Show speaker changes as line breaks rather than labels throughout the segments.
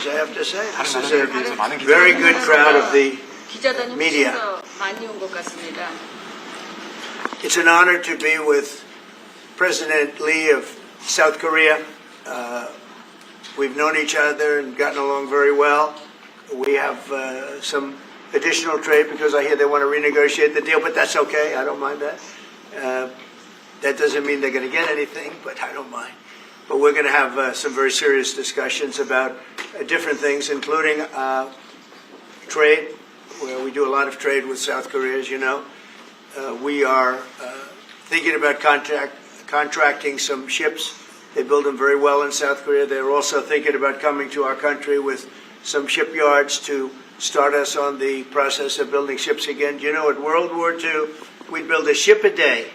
I have to say. This is a very good crowd of the media.
많이 온 것 같습니다.
It's an honor to be with President Lee of South Korea. We've known each other and gotten along very well. We have some additional trade because I hear they want to renegotiate the deal, but that's okay. I don't mind that. That doesn't mean they're going to get anything, but I don't mind. But we're going to have some very serious discussions about different things, including trade, where we do a lot of trade with South Korea, as you know. We are thinking about contracting some ships. They build them very well in South Korea. They're also thinking about coming to our country with some shipyards to start us on the process of building ships again. You know, at World War II, we'd build a ship a day.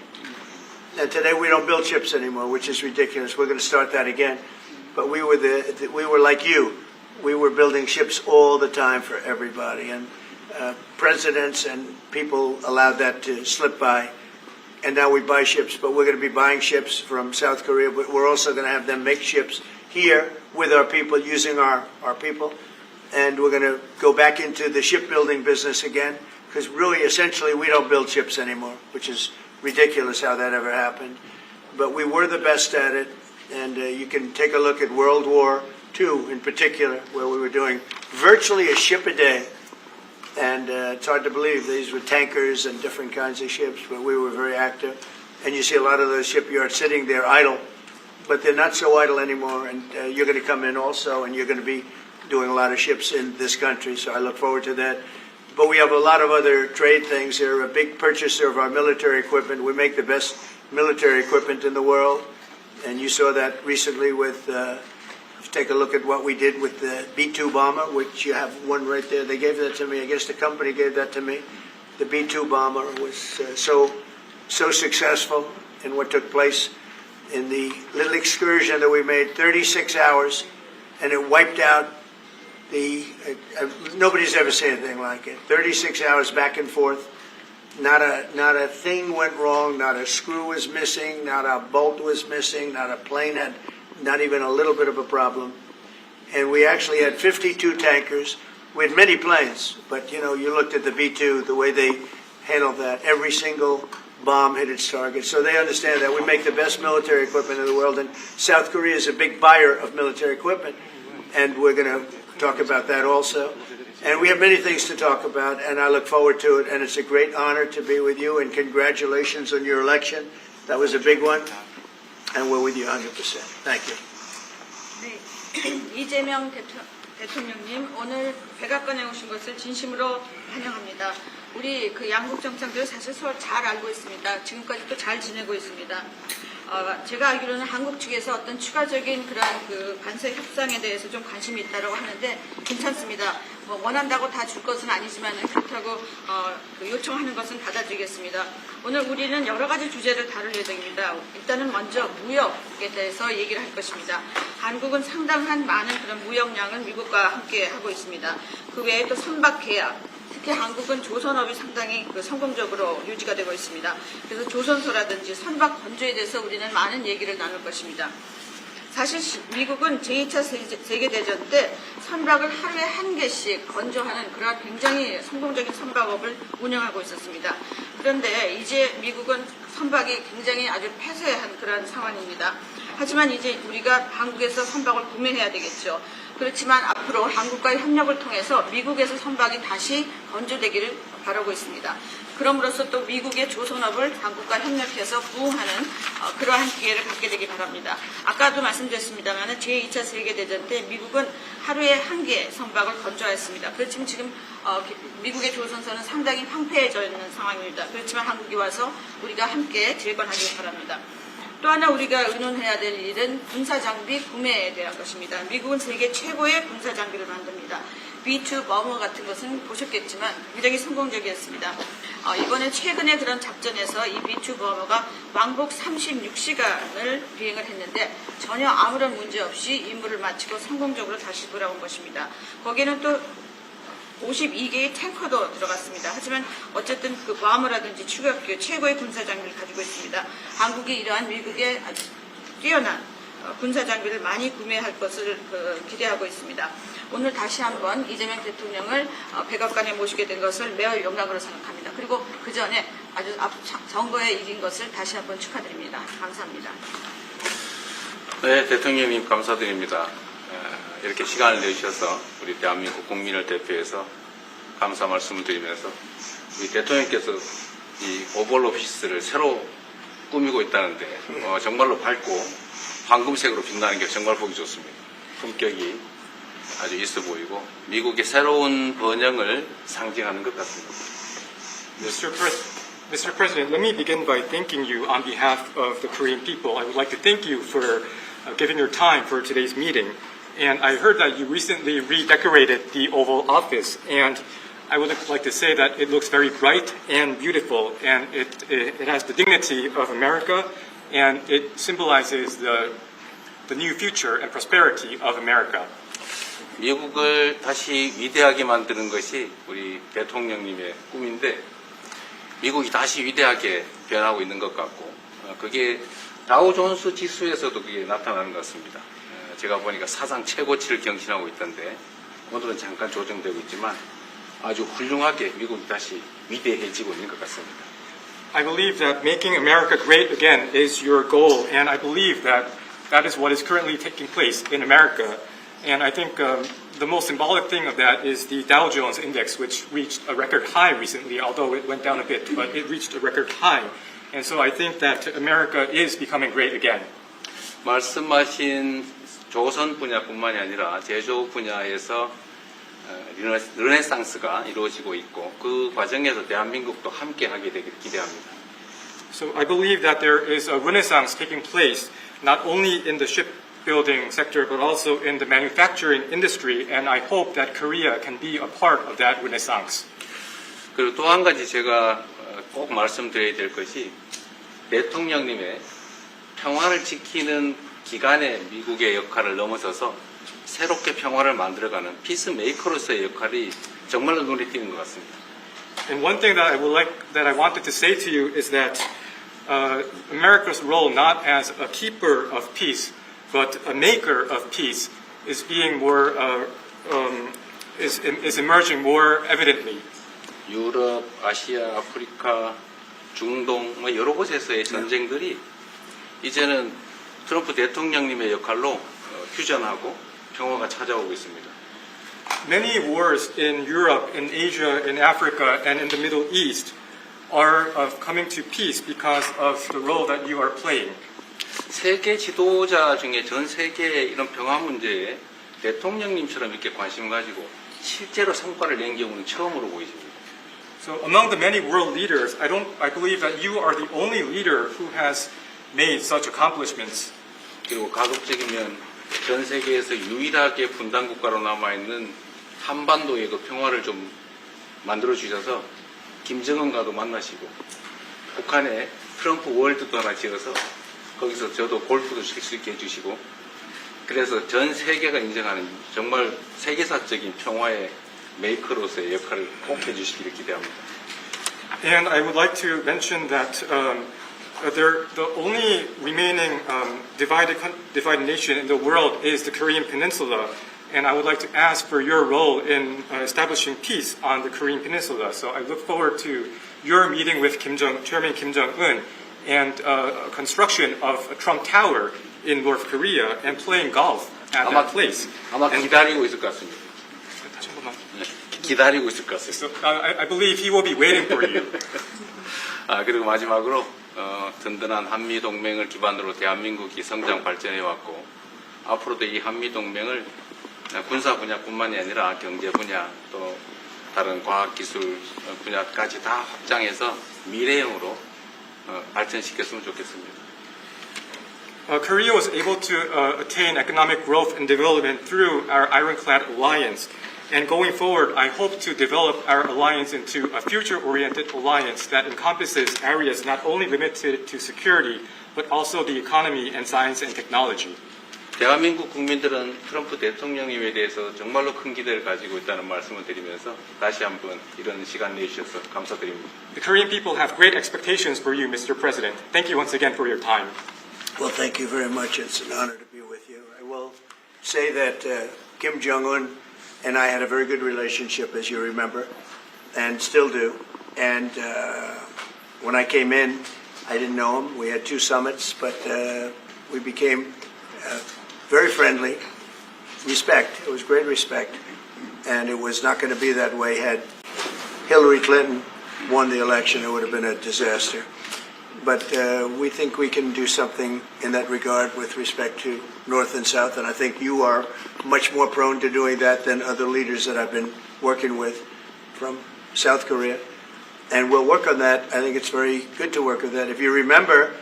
And today we don't build ships anymore, which is ridiculous. We're going to start that again. But we were like you. We were building ships all the time for everybody. And presidents and people allowed that to slip by. And now we buy ships, but we're going to be buying ships from South Korea. But we're also going to have them make ships here with our people, using our people. And we're going to go back into the shipbuilding business again, because really, essentially, we don't build ships anymore, which is ridiculous how that ever happened. But we were the best at it, and you can take a look at World War II in particular, where we were doing virtually a ship a day. And it's hard to believe these were tankers and different kinds of ships, but we were very active. And you see a lot of those shipyards sitting there idle, but they're not so idle anymore. And you're going to come in also, and you're going to be doing a lot of ships in this country, so I look forward to that. But we have a lot of other trade things. They're a big purchaser of our military equipment. We make the best military equipment in the world. And you saw that recently with, take a look at what we did with the B-2 bomber, which you have one right there. They gave that to me. I guess the company gave that to me. The B-2 bomber was so successful in what took place in the little excursion that we made, 36 hours, and it wiped out nobody's ever seen anything like it. 36 hours back and forth. Not a thing went wrong. Not a screw was missing. Not a bolt was missing. Not a plane had not even a little bit of a problem. And we actually had 52 tankers. We had many planes, but you know, you looked at the B-2, the way they handled that. Every single bomb hit its target. So they understand that we make the best military equipment in the world, and South Korea is a big buyer of military equipment, and we're going to talk about that also. And we have many things to talk about, and I look forward to it, and it's a great honor to be with you, and congratulations on your election. That was a big one, and we're with you 100%. Thank you.
네, 이재명 대통령님, 오늘 백악관에 오신 것을 진심으로 환영합니다. 우리 그 양국 정상들 사실 서로 잘 알고 있습니다. 지금까지도 잘 지내고 있습니다. 제가 알기로는 한국 측에서 어떤 추가적인 그런 그 관세 협상에 대해서 좀 관심이 있다고 하는데 괜찮습니다. 뭐 원한다고 다 줄 것은 아니지만 그렇다고 그 요청하는 것은 받아주겠습니다. 오늘 우리는 여러 가지 주제를 다룰 예정입니다. 일단은 먼저 무역에 대해서 얘기를 할 것입니다. 한국은 상당한 많은 그런 무역량을 미국과 함께 하고 있습니다. 그 외에 또 선박 계약, 특히 한국은 조선업이 상당히 성공적으로 유지가 되고 있습니다. 그래서 조선소라든지 선박 건조에 대해서 우리는 많은 얘기를 나눌 것입니다. 사실 미국은 제2차 세계대전 때 선박을 하루에 한 개씩 건조하는 그런 굉장히 성공적인 선박업을 운영하고 있었습니다. 그런데 이제 미국은 선박이 굉장히 아주 폐쇄한 그런 상황입니다. 하지만 이제 우리가 한국에서 선박을 구매해야 되겠죠. 그렇지만 앞으로 한국과의 협력을 통해서 미국에서 선박이 다시 건조되기를 바라고 있습니다. 그럼으로써 또 미국의 조선업을 한국과 협력해서 부흥하는 그러한 기회를 갖게 되기 바랍니다. 아까도 말씀드렸습니다만 제2차 세계대전 때 미국은 하루에 한 개 선박을 건조했습니다. 그렇지만 지금 미국의 조선소는 상당히 황폐해져 있는 상황입니다. 그렇지만 한국이 와서 우리가 함께 재건하기 바랍니다. 또 하나 우리가 의논해야 될 일은 군사장비 구매에 대한 것입니다. 미국은 세계 최고의 군사장비를 만듭니다. B-2 버머 같은 것은 보셨겠지만 굉장히 성공적이었습니다. 이번에 최근에 그런 작전에서 이 B-2 버머가 왕복 36시간을 비행을 했는데 전혀 아무런 문제 없이 임무를 마치고 성공적으로 다시 돌아온 것입니다. 거기에는 또 52개의 탱커도 들어갔습니다. 하지만 어쨌든 그 버머라든지 추격기 최고의 군사 장비를 가지고 있습니다. 한국이 이러한 미국의 아주 뛰어난 군사 장비를 많이 구매할 것을 기대하고 있습니다. 오늘 다시 한번 이재명 대통령을 백악관에 모시게 된 것을 매우 영광으로 생각합니다. 그리고 그 전에 아주 선거에 이긴 것을 다시 한번 축하드립니다. 감사합니다.
네, 대통령님 감사드립니다. 이렇게 시간을 내주셔서 우리 대한민국 국민을 대표해서 감사 말씀을 드리면서 우리 대통령께서 이 오벌 오피스를 새로 꾸미고 있다는데 정말로 밝고 황금색으로 빛나는 게 정말 보기 좋습니다. 품격이 아주 있어 보이고 미국의 새로운 번영을 상징하는 것 같습니다.
Mr. President, let me begin by thanking you on behalf of the Korean people. I would like to thank you for giving your time for today's meeting. And I heard that you recently redecorated the Oval Office, and I would like to say that it looks very bright and beautiful, and it has the dignity of America, and it symbolizes the new future and prosperity of America.
미국을 다시 위대하게 만드는 것이 우리 대통령님의 꿈인데 미국이 다시 위대하게 변하고 있는 것 같고 그게 다우존스 지수에서도 그게 나타나는 것 같습니다. 제가 보니까 사상 최고치를 경신하고 있던데 오늘은 잠깐 조정되고 있지만 아주 훌륭하게 미국이 다시 위대해지고 있는 것 같습니다.
I believe that making America great again is your goal, and I believe that that is what is currently taking place in America. And I think the most symbolic thing of that is the Dow Jones Index, which reached a record high recently, although it went down a bit, but it reached a record high. And so I think that America is becoming great again.
말씀하신 조선 분야뿐만이 아니라 제조업 분야에서 르네상스가 이루어지고 있고 그 과정에서 대한민국도 함께하게 되길 기대합니다.
So I believe that there is a renaissance taking place not only in the shipbuilding sector but also in the manufacturing industry, and I hope that Korea can be a part of that renaissance.
그리고 또 한 가지 제가 꼭 말씀드려야 될 것이 대통령님의 평화를 지키는 기간의 미국의 역할을 넘어서서 새롭게 평화를 만들어가는 피스메이커로서의 역할이 정말로 눈에 띄는 것 같습니다.
And one thing that I wanted to say to you is that America's role not as a keeper of peace, but a maker of peace, is being more is emerging more evidently.
유럽, 아시아, 아프리카, 중동 여러 곳에서의 전쟁들이 이제는 트럼프 대통령님의 역할로 휴전하고 평화가 찾아오고 있습니다.
Many wars in Europe, in Asia, in Africa, and in the Middle East are coming to peace because of the role that you are playing.
세계 지도자 중에 전 세계의 이런 평화 문제에 대통령님처럼 이렇게 관심을 가지고 실제로 성과를 낸 경우는 처음으로 보이십니다.
So among the many world leaders, I believe that you are the only leader who has made such accomplishments.
그리고 가급적이면 전 세계에서 유일하게 분단 국가로 남아있는 한반도의 그 평화를 좀 만들어 주셔서 김정은과도 만나시고 북한에 트럼프 월드도 하나 지어서 거기서 저도 골프도 칠 수 있게 해주시고 그래서 전 세계가 인정하는 정말 세계사적인 평화의 메이커로서의 역할을 꼭 해주시기를 기대합니다.
And I would like to mention that the only remaining divided nation in the world is the Korean Peninsula, and I would like to ask for your role in establishing peace on the Korean Peninsula. So I look forward to your meeting with Chairman Kim Jong-un and construction of a Trump Tower in North Korea and playing golf at that place.
아마 기다리고 있을 것 같습니다. 네, 기다리고 있을 것 같습니다.
So, I believe he will be waiting for you.
그리고 마지막으로 든든한 한미 동맹을 기반으로 대한민국이 성장 발전해 왔고 앞으로도 이 한미 동맹을 군사 분야뿐만이 아니라 경제 분야 또 다른 과학 기술 분야까지 다 확장해서 미래형으로 발전시켰으면 좋겠습니다.
Korea was able to attain economic growth and development through our ironclad alliance. And going forward, I hope to develop our alliance into a future-oriented alliance that encompasses areas not only limited to security, but also the economy and science and technology.
대한민국 국민들은 트럼프 대통령님에 대해서 정말로 큰 기대를 가지고 있다는 말씀을 드리면서 다시 한번 이런 시간 내주셔서 감사드립니다.
The Korean people have great expectations for you, Mr. President. Thank you once again for your time.
Well, thank you very much. It's an honor to be say that Kim Jong-un and I had a very good relationship, as you remember, and still do. And when I came in, I didn't know him. We had 2 summits, but we became very friendly. Respect. It was great respect. And it was not going to be that way had Hillary Clinton won the election. It would have been a disaster. But we think we can do something in that regard with respect to North and South, and I think you are much more prone to doing that than other leaders that I've been working with from South Korea. And we'll work on that. I think it's very good to work on that. If you remember,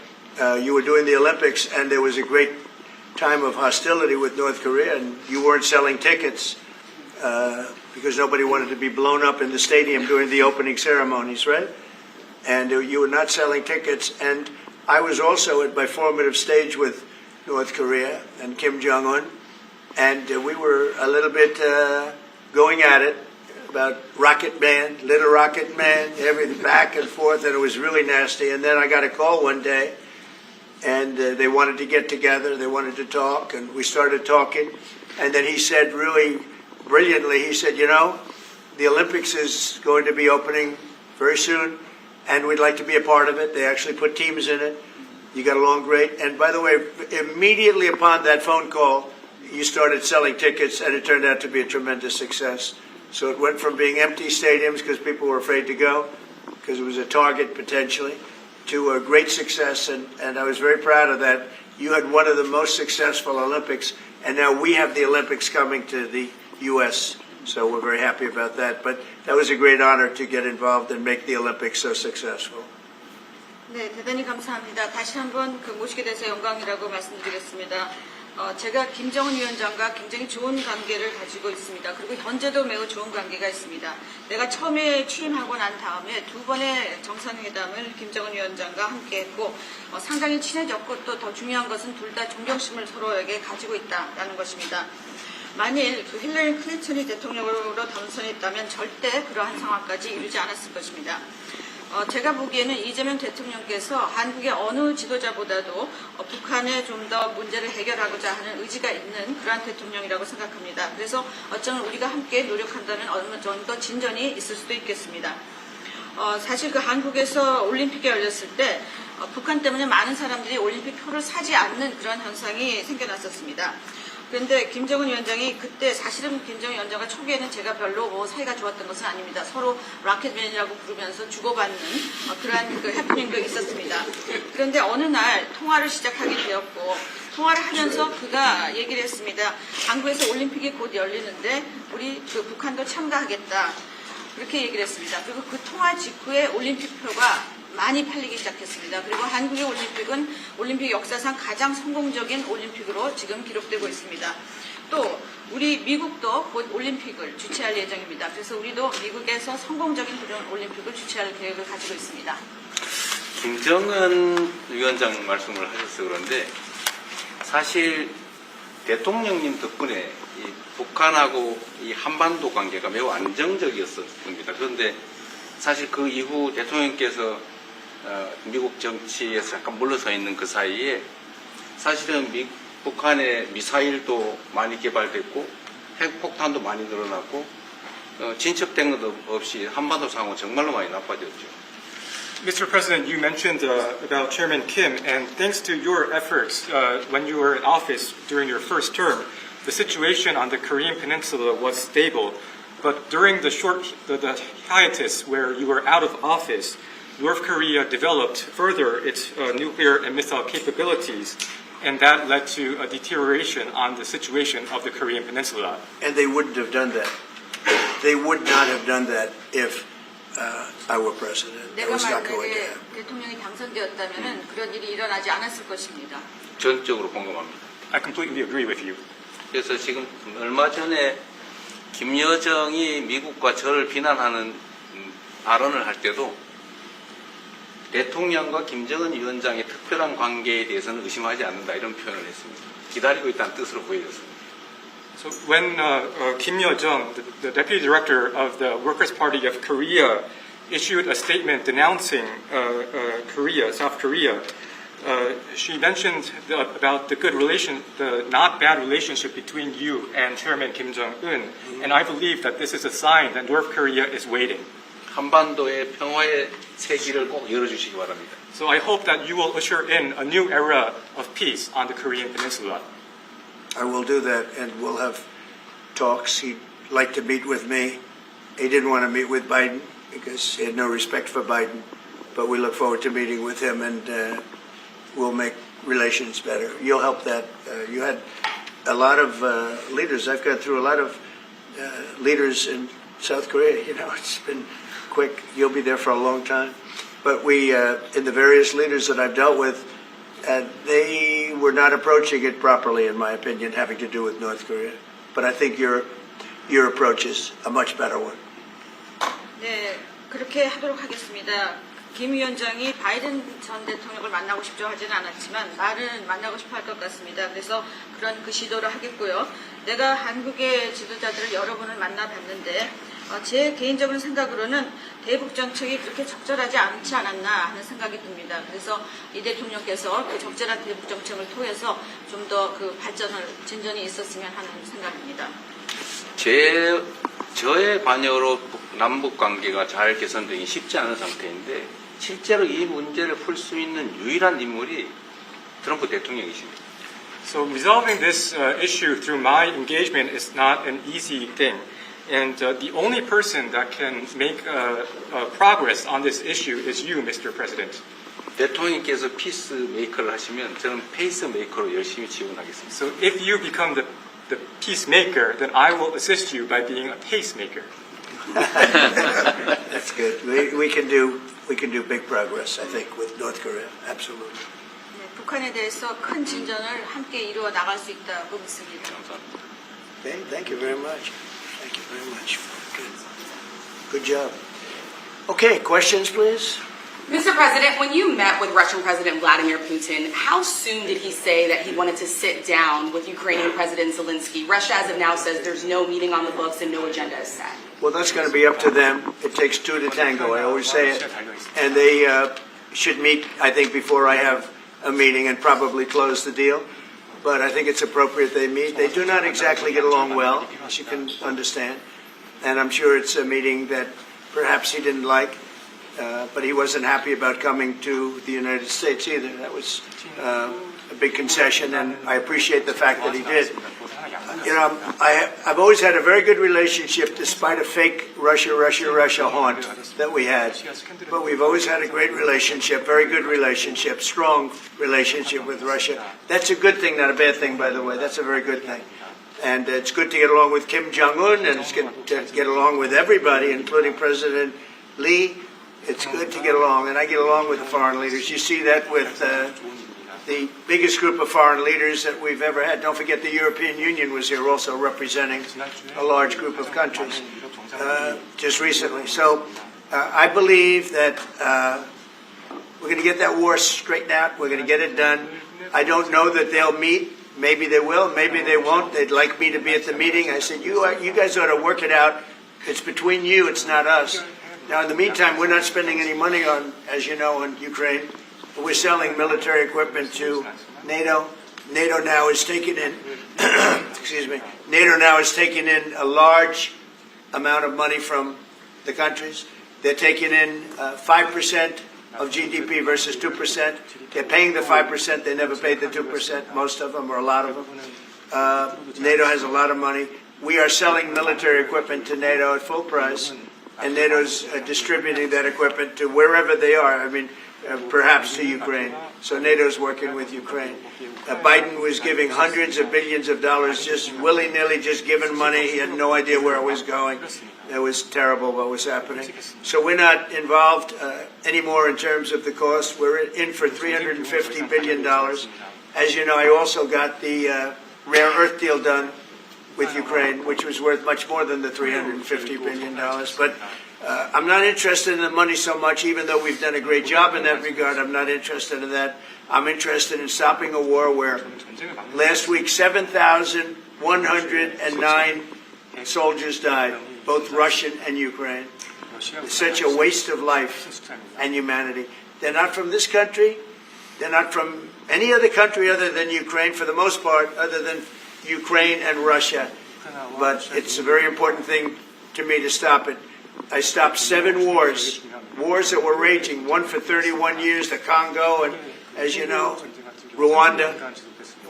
you were doing the Olympics, and there was a great time of hostility with North Korea, and you weren't selling tickets because nobody wanted to be blown up in the stadium during the opening ceremonies, right? And you were not selling tickets. And I was also at my formative stage with North Korea and Kim Jong-un, and we were a little bit going at it about Rocket Man, Little Rocket Man, everything back and forth, and it was really nasty. And then I got a call one day, and they wanted to get together, they wanted to talk, and we started talking. And then he said really brilliantly, he said, you know, the Olympics is going to be opening very soon, and we'd like to be a part of it. They actually put teams in it. You got along great. And by the way, immediately upon that phone call, you started selling tickets, and it turned out to be a tremendous success. So it went from being empty stadiums because people were afraid to go, because it was a target potentially, to a great success. And I was very proud of that. You had one of the most successful Olympics, and now we have the Olympics coming to the U.S., so we're very happy about that. But that was a great honor to get involved and make the Olympics so successful.
네, 대단히 감사합니다. 다시 한번 모시게 돼서 영광이라고 말씀드리겠습니다. 제가 김정은 위원장과 굉장히 좋은 관계를 가지고 있습니다. 그리고 현재도 매우 좋은 관계가 있습니다. 내가 처음에 취임하고 난 다음에 2번의 정상회담을 김정은 위원장과 함께 했고 상당히 친해졌고 또 더 중요한 것은 둘 다 존경심을 서로에게 가지고 있다는 것입니다. 만일 힐러리 클린턴이 대통령으로 당선했다면 절대 그러한 상황까지 이루지 않았을 것입니다. 제가 보기에는 이재명 대통령께서 한국의 어느 지도자보다도 북한에 좀 더 문제를 해결하고자 하는 의지가 있는 그러한 대통령이라고 생각합니다. 그래서 어쩌면 우리가 함께 노력한다면 어느 정도 진전이 있을 수도 있겠습니다. 사실 그 한국에서 올림픽이 열렸을 때 북한 때문에 많은 사람들이 올림픽 표를 사지 않는 그런 현상이 생겨났었습니다. 그런데 김정은 위원장이 그때 사실은 김정은 위원장과 초기에는 제가 별로 사이가 좋았던 것은 아닙니다. 서로 라켓맨이라고 부르면서 주고받는 그러한 그 해프닝도 있었습니다. 그런데 어느 날 통화를 시작하게 되었고 통화를 하면서 그가 얘기를 했습니다. 한국에서 올림픽이 곧 열리는데 우리 그 북한도 참가하겠다. 그렇게 얘기를 했습니다. 그리고 그 통화 직후에 올림픽표가 많이 팔리기 시작했습니다. 그리고 한국의 올림픽은 올림픽 역사상 가장 성공적인 올림픽으로 지금 기록되고 있습니다. 또 우리 미국도 곧 올림픽을 주최할 예정입니다. 그래서 우리도 미국에서 성공적인 그런 올림픽을 주최할 계획을 가지고 있습니다.
김정은 위원장 말씀을 하셔서 그런데 사실 대통령님 덕분에 이 북한하고 이 한반도 관계가 매우 안정적이었습니다. 그런데 사실 그 이후 대통령께서 미국 정치에서 약간 물러서 있는 그 사이에 사실은 북한의 미사일도 많이 개발됐고 핵폭탄도 많이 늘어났고 진척된 것 없이 한반도 상황은 정말로 많이 나빠졌죠.
Mr. President, you mentioned about Chairman Kim, and thanks to your efforts when you were in office during your first term, the situation on the Korean Peninsula was stable. But during the hiatus where you were out of office, North Korea developed further its nuclear and missile capabilities, and that led to a deterioration on the situation of the Korean Peninsula.
And they wouldn't have done that. They would not have done that if I were president. That
내가
was not going to
만약에
happen.
대통령이 당선되었다면 그런 일이 일어나지 않았을 것입니다.
전적으로 공감합니다.
I completely agree with you.
그래서 지금 얼마 전에 김여정이 미국과 저를 비난하는 발언을 할 때도 대통령과 김정은 위원장의 특별한 관계에 대해서는 의심하지 않는다 이런 표현을 했습니다. 기다리고 있다는 뜻으로 보여졌습니다.
So when Kim Yo-jong, the deputy director of the Workers' Party of Korea, issued a statement denouncing South Korea, she mentioned about the good relation, the not bad relationship between you and Chairman Kim Jong-un, and I believe that this is a sign that North Korea is waiting.
한반도의 평화의 세기를 꼭 열어주시기 바랍니다.
So I hope that you will usher in a new era of peace on the Korean Peninsula.
I will do that, and we'll have talks. He'd like to meet with me. He didn't want to meet with Biden because he had no respect for Biden, but we look forward to meeting with him, and we'll make relations better. You'll help that. You had a lot of leaders. I've gone through a lot of leaders in South Korea. You know, it's been quick. You'll be there for a long time. But we, in the various leaders that I've dealt with, they were not approaching it properly, in my opinion, having to do with North Korea. But I think your approach is a much better one.
네, 그렇게 하도록 하겠습니다. 김 위원장이 바이든 전 대통령을 만나고 싶죠 하지는 않았지만 말은 만나고 싶어 할 것 같습니다. 그래서 그런 그 시도를 하겠고요. 내가 한국의 지도자들을 여러 분을 만나봤는데 제 개인적인 생각으로는 대북 정책이 그렇게 적절하지 않지 않았나 하는 생각이 듭니다. 그래서 이 대통령께서 그 적절한 대북 정책을 통해서 좀 더 그 진전이 있었으면 하는 생각입니다.
저의 관여로 남북 관계가 잘 개선되기 쉽지 않은 상태인데 실제로 이 문제를 풀 수 있는 유일한 인물이 트럼프 대통령이십니다.
So resolving this issue through my engagement is not an easy thing. And the only person that can make progress on this issue is you, Mr. President.
대통령께서 피스메이커를 하시면 저는 페이스메이커로 열심히 지원하겠습니다.
So if you become the peacemaker, then I will assist you by being a pacemaker.
That's good. We can do big progress, I think, with North Korea. Absolutely.
네, 북한에 대해서 큰 진전을 함께 이루어 나갈 수 있다고 믿습니다.
감사합니다.
Okay, thank you very much. Thank you very much. Good job. Okay, questions, please?
Mr. President, when you met with Russian President Vladimir Putin, how soon did he say that he wanted to sit down with Ukrainian President Zelensky? Russia, as of now, says there's no meeting on the books and no agenda is set.
Well, that's going to be up to them. It takes two to tango, I always say it. And they should meet, I think, before I have a meeting and probably close the deal. But I think it's appropriate they meet. They do not exactly get along well, as you can understand. And I'm sure it's a meeting that perhaps he didn't like, but he wasn't happy about coming to the United States either. That was a big concession, and I appreciate the fact that he did. You know, I've always had a very good relationship despite a fake Russia haunt that we had. But we've always had a great relationship, very good relationship, strong relationship with Russia. That's a good thing, not a bad thing, by the way. That's a very good thing. And it's good to get along with Kim Jong-un, and it's good to get along with everybody, including President Lee. It's good to get along, and I get along with the foreign leaders. You see that with the biggest group of foreign leaders that we've ever had. Don't forget the European Union was here also representing a large group of countries just recently. So I believe that we're going to get that war straightened out. We're going to get it done. I don't know that they'll meet. Maybe they will. Maybe they won't. They'd like me to be at the meeting. I said, you guys ought to work it out. It's between you. It's not us. Now, in the meantime, we're not spending any money on, as you know, on Ukraine. We're selling military equipment to NATO. NATO now is taking in, excuse me, NATO now is taking in a large amount of money from the countries. They're taking in 5% of GDP versus 2%. They're paying the 5%. They never paid the 2%, most of them or a lot of them. NATO has a lot of money. We are selling military equipment to NATO at full price, and NATO's distributing that equipment to wherever they are. I mean, perhaps to Ukraine. So NATO's working with Ukraine. Biden was giving hundreds of billions of dollars, just willy-nilly, just giving money. He had no idea where it was going. It was terrible what was happening. So we're not involved anymore in terms of the cost. We're in for $350 billion. As you know, I also got the rare earth deal done with Ukraine, which was worth much more than the $350 billion. But I'm not interested in the money so much, even though we've done a great job in that regard. I'm not interested in that. I'm interested in stopping a war where last week 7,109 soldiers died, both Russian and Ukraine. It's such a waste of life and humanity. They're not from this country. They're not from any other country other than Ukraine, for the most part, other than Ukraine and Russia. But it's a very important thing to me to stop it. I stopped 7 wars that were raging, one for 31 years, the Congo, and as you know, Rwanda,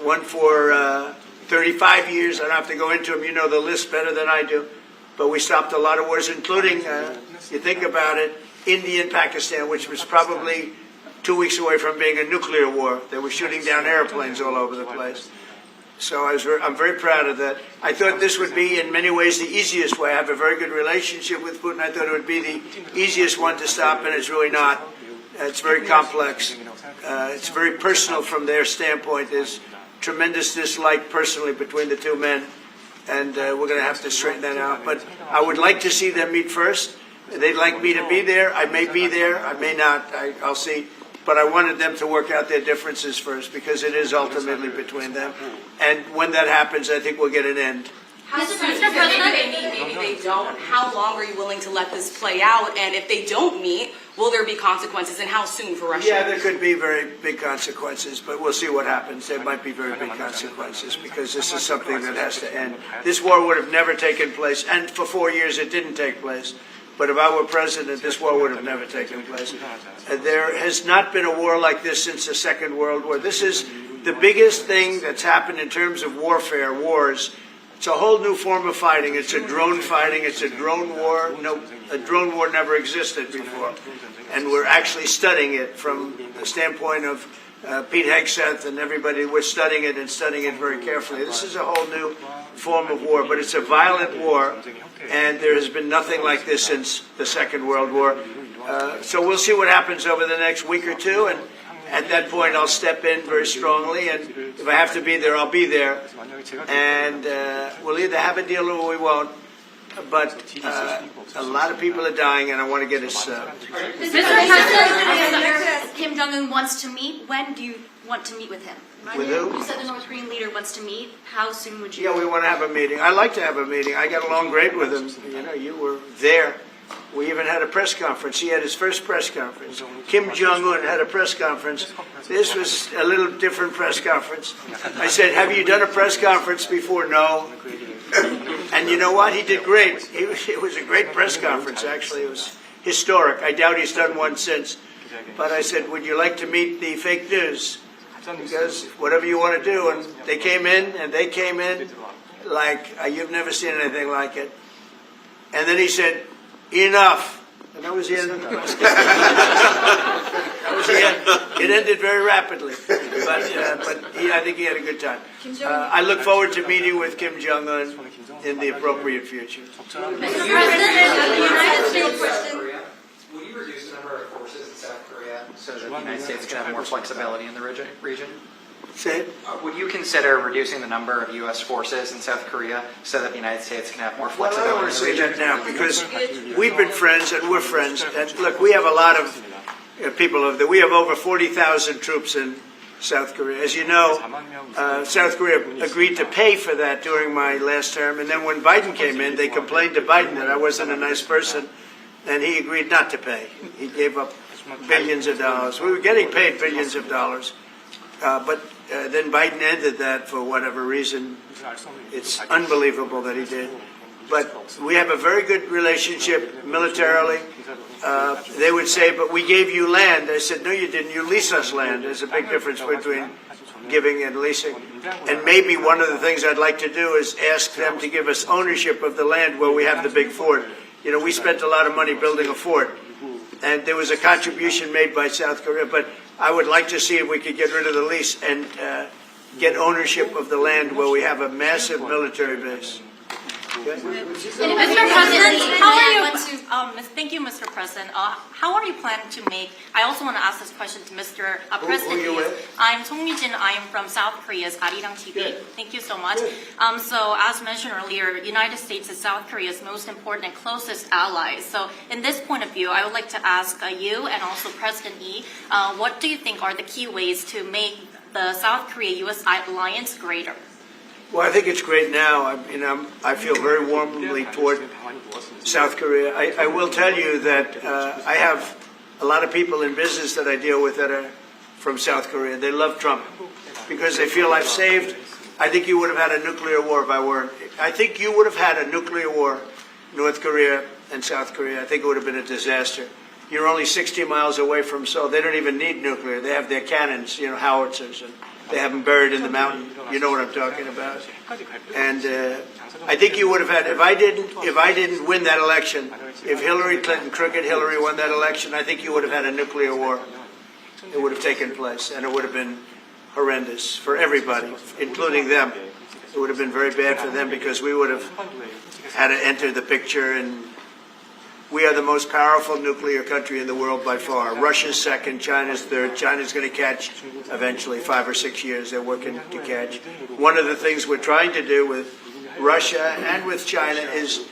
one for 35 years. I don't have to go into them. You know the list better than I do. But we stopped a lot of wars, including, you think about it, India and Pakistan, which was probably 2 weeks away from being a nuclear war. They were shooting down airplanes all over the place. So I'm very proud of that. I thought this would be, in many ways, the easiest way. I have a very good relationship with Putin. I thought it would be the easiest one to stop, and it's really not. It's very complex. It's very personal from their standpoint. There's tremendous dislike personally between the two men, and we're going to have to straighten that out. But I would like to see them meet first. They'd like me to be there. I may be there. I may not. I'll see. But I wanted them to work out their differences first, because it is ultimately between them. And when that happens, I think we'll get an end.
Mr. President, maybe they don't. How long are you willing to let this play out? And if they don't meet, will there be consequences? And how soon for Russia?
Yeah, there could be very big consequences, but we'll see what happens. There might be very big consequences, because this is something that has to end. This war would have never taken place, and for 4 years it didn't take place. But if I were president, this war would have never taken place. There has not been a war like this since the Second World War. This is the biggest thing that's happened in terms of warfare, wars. It's a whole new form of fighting. It's a drone fighting. It's a drone war. No, a drone war never existed before. And we're actually studying it from the standpoint of Pete Hegseth and everybody. We're studying it and studying it very carefully. This is a whole new form of war, but it's a violent war, and there has been nothing like this since the Second World War. So we'll see what happens over the next week or two, and at that point I'll step in very strongly, and if I have to be there, I'll be there. And we'll either have a deal or we won't. But a lot of people are dying, and I want to get us...
Mr. President, Kim Jong-un wants to meet. When do you want to meet with him?
With who?
You said the North Korean leader wants to meet. How soon would you?
Yeah, we want to have a meeting. I like to have a meeting. I got along great with him. You know, you were there. We even had a press conference. He had his first press conference. Kim Jong-un had a press conference. This was a little different press conference. I said, have you done a press conference before? No. And you know what? He did great. It was a great press conference, actually. It was historic. I doubt he's done one since. But I said, would you like to meet the fake news? Because whatever you want to do. And they came in like you've never seen anything like it. And then he said, enough. And that was the end. That was the end. It ended very rapidly. But I think he had a good time. I look forward to meeting with Kim Jong-un in the appropriate future.
Mr. President, the United States question.
Will you reduce the number of forces in South Korea
so that the United States can have more flexibility in the region?
Say it.
Would you consider reducing the number of U.S. forces in South Korea so that the United States can have more flexibility
Well, I don't want to
in the
say
region?
that now, because we've been friends and we're friends. And look, we have a lot of people over there. We have over 40,000 troops in South Korea. As you know, South Korea agreed to pay for that during my last term. And then when Biden came in, they complained to Biden that I wasn't a nice person. And he agreed not to pay. He gave up billions of dollars. We were getting paid billions of dollars. But then Biden ended that for whatever reason. It's unbelievable that he did. But we have a very good relationship militarily. They would say, but we gave you land. I said, no, you didn't. You lease us land. There's a big difference between giving and leasing. And maybe one of the things I'd like to do is ask them to give us ownership of the land where we have the big fort. You know, we spent a lot of money building a fort. And there was a contribution made by South Korea. But I would like to see if we could get rid of the lease and get ownership of the land where we have a massive military base.
Mr. President, how are you? Thank you, Mr. President. How are you planning to make? I also want to ask this question to Mr. President.
Who are you with?
I'm Song Mi-jin. I'm from South Korea's Arirang TV.
Good.
Thank you so much. So, as mentioned earlier, United States is South Korea's most important and closest ally. So, in this point of view, I would like to ask you and also President Lee, what do you think are the key ways to make the South Korea-U.S. alliance greater?
Well, I think it's great now. I feel very warmly toward South Korea. I will tell you that I have a lot of people in business that I deal with that are from South Korea. They love Trump because they feel I've saved. I think you would have had a nuclear war if I weren't. I think you would have had a nuclear war, North Korea and South Korea. I think it would have been a disaster. You're only 60 miles away from Seoul. They don't even need nuclear. They have their cannons, howitzers, and they have them buried in the mountain. You know what I'm talking about. And I think you would have had, if I didn't win that election, if Hillary Clinton, crooked Hillary, won that election, I think you would have had a nuclear war. It would have taken place, and it would have been horrendous for everybody, including them. It would have been very bad for them because we would have had to enter the picture, and we are the most powerful nuclear country in the world by far. Russia's second, China's third. China's going to catch eventually, 5 or 6 years. They're working to catch. One of the things we're trying to do with Russia and with China is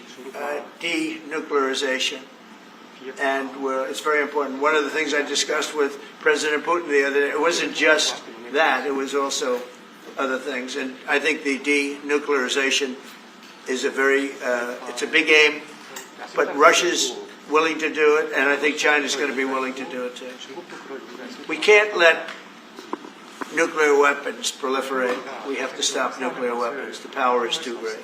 denuclearization. And it's very important. One of the things I discussed with President Putin the other day, it wasn't just that, it was also other things. And I think the denuclearization is it's a big aim, but Russia's willing to do it, and I think China's going to be willing to do it too. We can't let nuclear weapons proliferate. We have to stop nuclear weapons. The power is too great.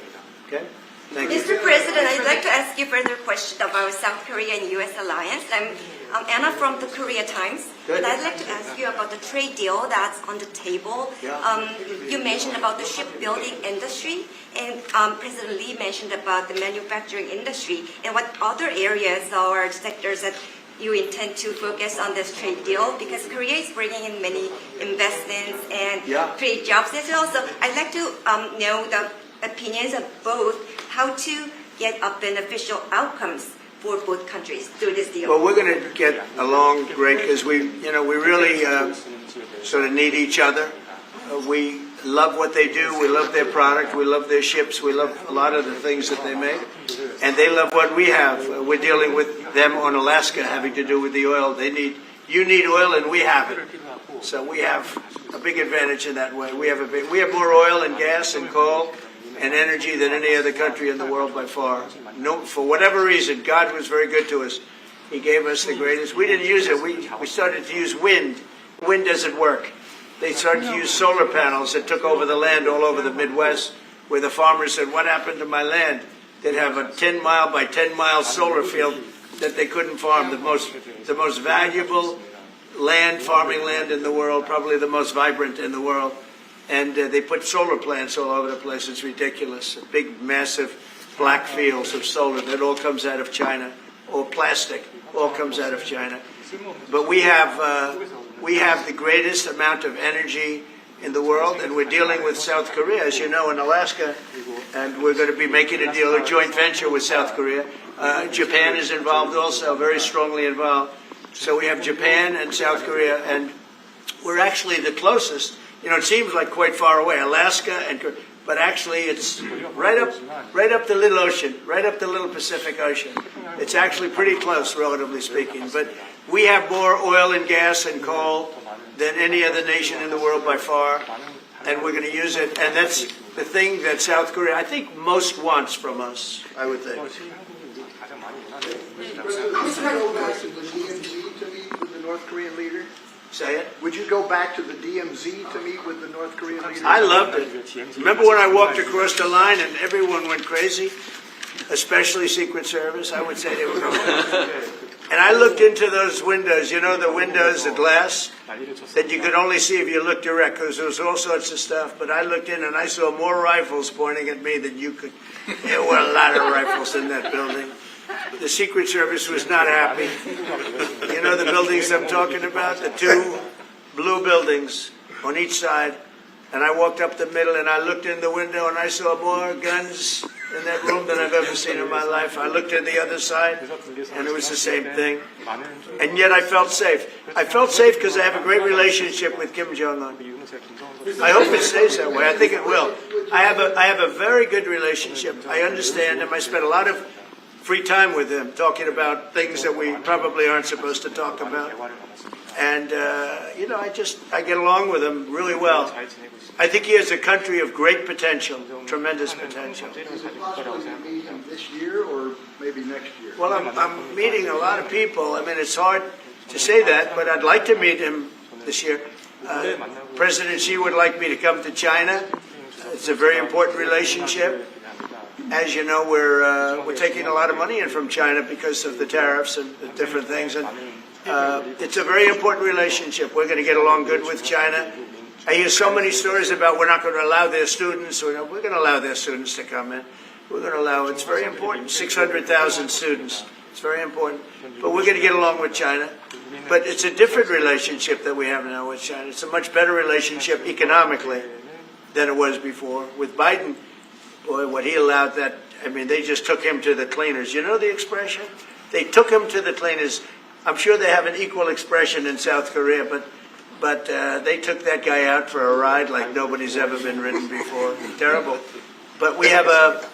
Okay? Thank you.
Mr. President, I'd like to ask you further question about South Korea and U.S. alliance. I'm Anna from the Korea Times.
Good.
And I'd like to ask you about the trade deal that's on the table.
Yeah.
You mentioned about the shipbuilding industry, and President Lee mentioned about the manufacturing industry. And what other areas or sectors that you intend to focus on this trade deal? Because Korea is bringing in many investments and create jobs as well. So I'd like to know the opinions of both, how to get a beneficial outcomes for both countries through this deal.
Well, we're going to get along great because we really sort of need each other. We love what they do. We love their product. We love their ships. We love a lot of the things that they make. And they love what we have. We're dealing with them on Alaska having to do with the oil. You need oil and we have it. So we have a big advantage in that way. We have more oil and gas and coal and energy than any other country in the world by far. No, for whatever reason, God was very good to us. He gave us the greatest. We didn't use it. We started to use wind. Wind doesn't work. They started to use solar panels that took over the land all over the Midwest, where the farmers said, what happened to my land? They'd have a 10-mile by 10-mile solar field that they couldn't farm. The most valuable farming land in the world, probably the most vibrant in the world. And they put solar plants all over the place. It's ridiculous. Big, massive black fields of solar that all comes out of China, or plastic, all comes out of China. But we have the greatest amount of energy in the world, and we're dealing with South Korea, as you know, in Alaska, and we're going to be making a deal, a joint venture with South Korea. Japan is involved also, very strongly involved. So we have Japan and South Korea, and we're actually the closest. It seems like quite far away, Alaska, but actually it's right up the little ocean, right up the little Pacific Ocean. It's actually pretty close, relatively speaking. But we have more oil and gas and coal than any other nation in the world by far, and we're going to use it. And that's the thing that South Korea, I think, most wants from us, I would think.
Mr. President, would you go back to the DMZ to meet with the North Korean leader?
Say it?
Would you go back to the DMZ to meet with the North Korean leader?
I loved it. Remember when I walked across the line and everyone went crazy? Especially Secret Service, I would say they were going. And I looked into those windows, the windows, the glass, that you could only see if you looked direct, because there was all sorts of stuff. But I looked in and I saw more rifles pointing at me than you could. There were a lot of rifles in that building. The Secret Service was not happy. You know the buildings I'm talking about? The two blue buildings on each side. And I walked up the middle and I looked in the window and I saw more guns in that room than I've ever seen in my life. I looked at the other side and it was the same thing. And yet I felt safe. I felt safe because I have a great relationship with Kim Jong-un. I hope it stays that way. I think it will. I have a very good relationship. I understand him. I spent a lot of free time with him, talking about things that we probably aren't supposed to talk about. And, I get along with him really well. I think he has a country of great potential, tremendous potential.
Is it possible to meet him this year or maybe next year?
Well, I'm meeting a lot of people. I mean, it's hard to say that, but I'd like to meet him this year. President Xi would like me to come to China. It's a very important relationship. As you know, we're taking a lot of money in from China because of the tariffs and the different things, and it's a very important relationship. We're going to get along good with China. I hear so many stories about we're not going to allow their students. We're going to allow their students to come in. We're going to allow. It's very important. 600,000 students. It's very important. But we're going to get along with China. But it's a different relationship that we have now with China. It's a much better relationship economically than it was before. With Biden, boy, what he allowed that, I mean, they just took him to the cleaners. You know the expression? They took him to the cleaners. I'm sure they have an equal expression in South Korea, but they took that guy out for a ride like nobody's ever been ridden before. Terrible. But we have a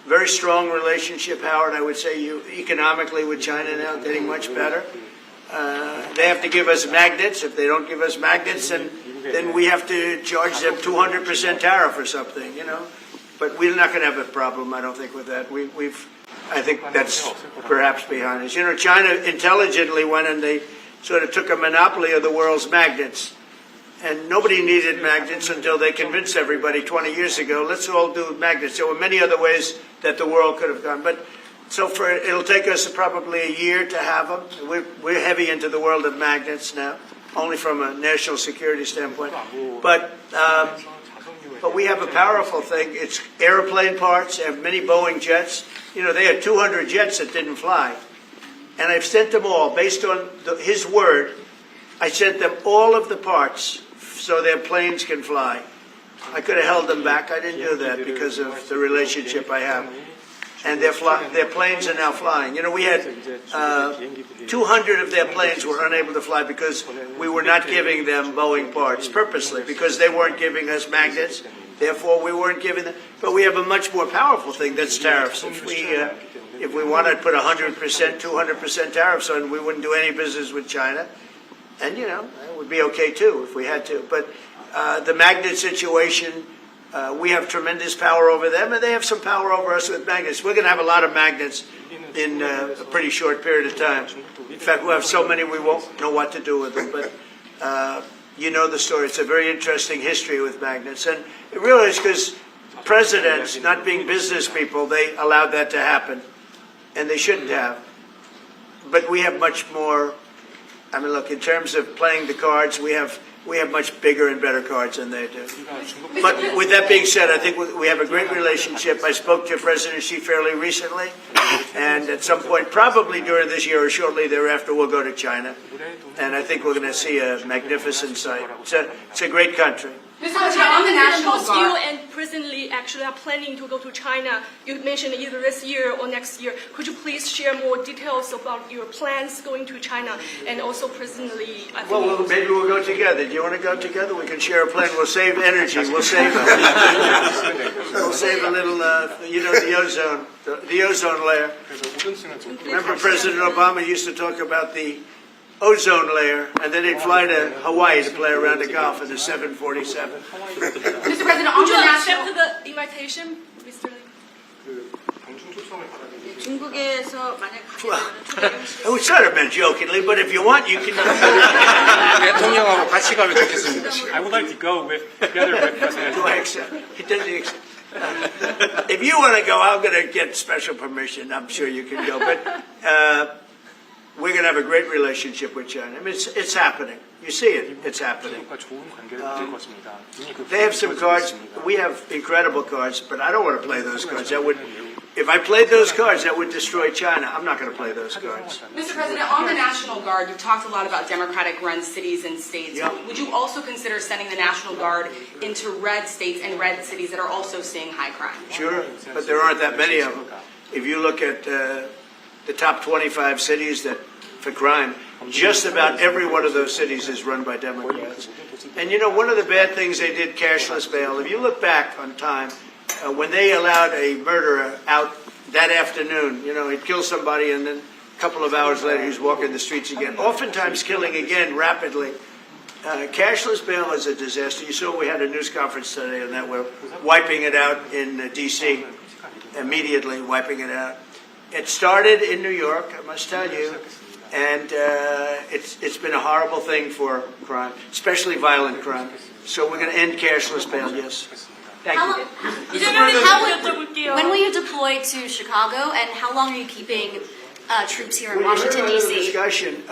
very strong relationship, Howard, I would say, economically with China now, getting much better. They have to give us magnets. If they don't give us magnets, then we have to charge them 200% tariff or something, you know. But we're not going to have a problem, I don't think, with that. I think that's perhaps behind us. You know, China intelligently went and they sort of took a monopoly of the world's magnets. And nobody needed magnets until they convinced everybody 20 years ago, let's all do magnets. There were many other ways that the world could have gone. But so it'll take us probably a year to have them. We're heavy into the world of magnets now, only from a national security standpoint. But we have a powerful thing. It's airplane parts. They have many Boeing jets. You know, they had 200 jets that didn't fly. And I've sent them all, based on his word, I sent them all of the parts so their planes can fly. I could have held them back. I didn't do that because of the relationship I have. And their planes are now flying. You know, we had 200 of their planes were unable to fly because we were not giving them Boeing parts purposely, because they weren't giving us magnets. Therefore, we weren't giving them. But we have a much more powerful thing, that's tariffs. If we wanted to put 100%, 200% tariffs on, we wouldn't do any business with China. And, you know, it would be okay, too, if we had to. But the magnet situation, we have tremendous power over them, and they have some power over us with magnets. We're going to have a lot of magnets in a pretty short period of time. In fact, we'll have so many we won't know what to do with them. But you know the story. It's a very interesting history with magnets. And it really is because presidents, not being business people, they allowed that to happen. And they shouldn't have. But we have much more. I mean, look, in terms of playing the cards, we have much bigger and better cards than they do. But with that being said, I think we have a great relationship. I spoke to President Xi fairly recently, and at some point, probably during this year or shortly thereafter, we'll go to China. And I think we're going to see a magnificent sight. It's a great country.
Mr. President, on the National
Both
Guard.
you and President Lee actually are planning to go to China. You mentioned either this year or next year. Could you please share more details about your plans going to China and also President Lee?
Well, maybe we'll go together. Do you want to go together? We can share a plane. We'll save energy. We'll save we'll save a little, you know, the ozone layer. Remember President Obama used to talk about the ozone layer, and then they'd fly to Hawaii to play around the golf in the 747.
Mr. President, on
Would
the
you
national.
accept the invitation, Mr. Lee?
중국에서 만약
Well, I was sort of meant jokingly, but if you want, you can.
대통령하고 같이 가면 좋겠습니다.
I would like to go together with President.
Do I accept? It doesn't accept. If you want to go, I'm going to get special permission. I'm sure you can go. But we're going to have a great relationship with China. I mean, it's happening. You see it. It's happening. They have some cards. We have incredible cards, but I don't want to play those cards. If I played those cards, that would destroy China. I'm not going to play those cards.
Mr. President, on the National Guard, you've talked a lot about Democratic-run cities and states.
Yeah.
Would you also consider sending the National Guard into red states and red cities that are also seeing high crime?
Sure, but there aren't that many of them. If you look at the top 25 cities for crime, just about every one of those cities is run by Democrats. And you know, one of the bad things they did, cashless bail, if you look back on time, when they allowed a murderer out that afternoon, you know, he'd kill somebody and then a couple of hours later he's walking the streets again, oftentimes killing again rapidly. Cashless bail is a disaster. You saw we had a news conference today on that. We're wiping it out in D.C., immediately wiping it out. It started in New York, I must tell you. And it's been a horrible thing for crime, especially violent crime. So we're going to end cashless bail, yes. Thank
How
you.
when will you deploy to Chicago, and how long are you keeping troops here in
We
Washington,
heard the
D.C.?
discussion.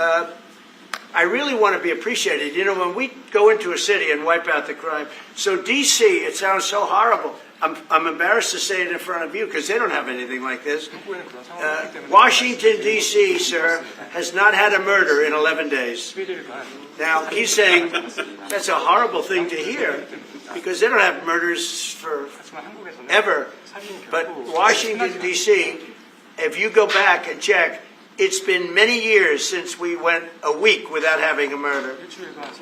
I really want to be appreciated. You know, when we go into a city and wipe out the crime, so D.C., it sounds so horrible. I'm embarrassed to say it in front of you because they don't have anything like this. Washington, D.C., sir, has not had a murder in 11 days. Now, he's saying that's a horrible thing to hear because they don't have murders for ever. But Washington, D.C., if you go back and check, it's been many years since we went a week without having a murder.